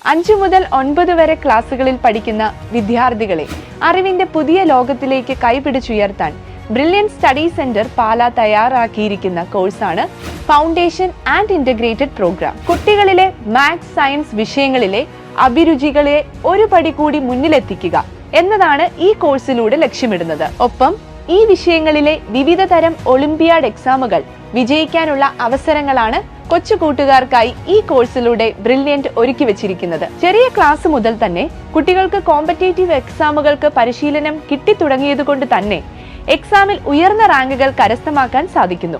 5 മുതൽ 9 വരെ ക്ലാസ്സുകളിൽ പഠിക്കുന്ന വിദ്യാർത്ഥികളെ അറിവിന്റെ പുതിയ ലോകത്തിലേക്ക് കൈപിടിച്ചുയർത്താൻ ബ്രില്യൻ സ്റ്റഡി സെന്റർ പാല തയ്യാറാക്കിയിരിക്കുന്ന കോഴ്സാണ് ഫൗണ്ടേഷൻ ആൻഡ് ഇന്റഗ്രേറ്റഡ് പ്രോഗ്രാം. കുട്ടികളിലെ മാത്സ്, സയൻസ് വിഷയങ്ങളിലെ അഭിരുചികളെ ഒരു പടി കൂടി മുന്നിലെത്തിക്കുക എന്നതാണ് ഈ കോഴ്സിലൂടെ ലക്ഷ്യമിടുന്നത്. ഒപ്പം ഈ വിഷയങ്ങളിലെ വിവിധ തരം ഒളിമ്പിയാഡ് എക്സാമുകൾ വിജയിക്കാനുള്ള അവസരങ്ങളാണ് കൊച്ചു കൂട്ടുകാർക്കായി ഈ കോഴ്സിലൂടെ ബ്രില്യന്റ് ഒരുക്കി വെച്ചിരിക്കുന്നത്. ചെറിയ ക്ലാസ് മുതൽ തന്നെ കുട്ടികൾക്ക് കോമ്പറ്റേറ്റീവ് എക്സാമുകൾക്ക് പരിശീലനം കിട്ടിത്തുടങ്ങിയതുകൊണ്ട് തന്നെ എക്സാമിൽ ഉയർന്ന റാങ്കുകൾ കരസ്ഥമാക്കാൻ സാധിക്കുന്നു.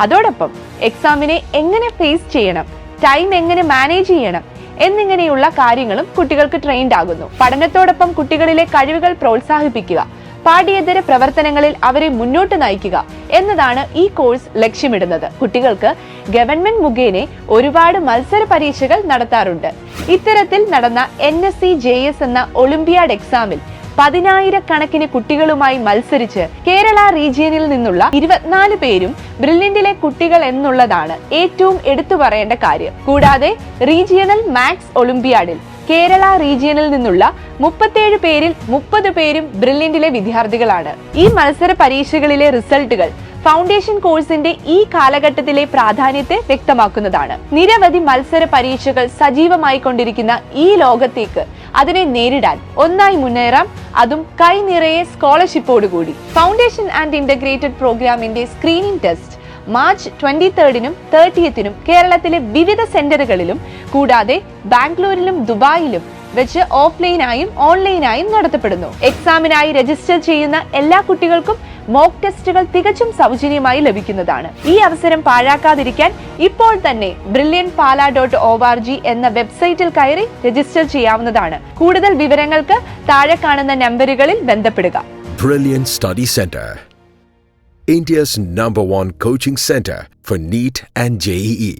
അതോടൊപ്പം എക്സാമിനെ എങ്ങനെ ഫേസ് ചെയ്യണം, ടൈം എങ്ങനെ മാനേജ് ചെയ്യണം എന്നിങ്ങനെയുള്ള കാര്യങ്ങളും കുട്ടികൾക്ക് ട്രെയിൻഡ് ആകുന്നു. പഠനത്തോടൊപ്പം കുട്ടികളിലെ കഴിവുകൾ പ്രോത്സാഹിപ്പിക്കുക, പാഠ്യേതര പ്രവർത്തനങ്ങളിൽ അവരെ മുന്നോട്ട് നയിക്കുക എന്നതാണ് ഈ കോഴ്സ് ലക്ഷ്യമിടുന്നത്. കുട്ടികൾക്ക് ഗവൺമെന്റ് മുഖേന ഒരുപാട് മത്സര പരീക്ഷകൾ നടത്താറുണ്ട്. ഇത്തരത്തിൽ നടന്ന NSC JS എന്ന ഒളിമ്പിയാഡ് എക്സാമിൽ 10,000 കുട്ടികളുമായി മത്സരിച്ച് കേരള റീജിയനിൽ നിന്നുള്ള 24 പേരും ബ്രില്യന്റിലെ കുട്ടികൾ എന്നുള്ളതാണ് ഏറ്റവും എടുത്തു പറയേണ്ട കാര്യം. കൂടാതെ റീജിയണൽ മാത്സ് ഒളിമ്പിയാഡിൽ കേരള റീജിയനിൽ നിന്നുള്ള 37 പേരിൽ 30 പേരും ബ്രില്യന്റിലെ വിദ്യാർത്ഥികളാണ്. ഈ മത്സര പരീക്ഷകളിലെ റിസൾട്ടുകൾ ഫൗണ്ടേഷൻ കോഴ്സിന്റെ ഈ കാലഘട്ടത്തിലെ പ്രാധാന്യത്തെ വ്യക്തമാക്കുന്നതാണ്. നിരവധി മത്സര പരീക്ഷകൾ സജീവമായി കൊണ്ടിരിക്കുന്ന ഈ ലോകത്തേക്ക് അതിനെ നേരിടാൻ ഒന്നായി മുന്നേറാം, അതും കൈ നിറയെ സ്കോളർഷിപ്പോടുകൂടി. ഫൗണ്ടേഷൻ ആൻഡ് ഇന്റഗ്രേറ്റഡ് പ്രോഗ്രാമിന്റെ സ്ക്രീനിംഗ് ടെസ്റ്റ് മാർച്ച് 23-നും 30-നും കേരളത്തിലെ വിവിധ സെന്ററുകളിലും കൂടാതെ ബാംഗ്ലൂരിലും ദുബായിലും വെച്ച് ഓഫ്ലൈനായും ഓൺലൈനായും നടത്തപ്പെടുന്നു. എക്സാമിനായി രജിസ്റ്റർ ചെയ്യുന്ന എല്ലാ കുട്ടികൾക്കും മോക്ക് ടെസ്റ്റുകൾ തികച്ചും സൗജന്യമായി ലഭിക്കുന്നതാണ്. ഈ അവസരം പാഴാക്കാതിരിക്കാൻ ഇപ്പോൾ തന്നെ brilliantpala.org എന്ന വെബ്സൈറ്റിൽ കയറി രജിസ്റ്റർ ചെയ്യാവുന്നതാണ്. കൂടുതൽ വിവരങ്ങൾക്ക് താഴെ കാണുന്ന നമ്പറുകളിൽ ബന്ധപ്പെടുക. Brilliant Study Center, India's #1 coaching center for NEET and JEE.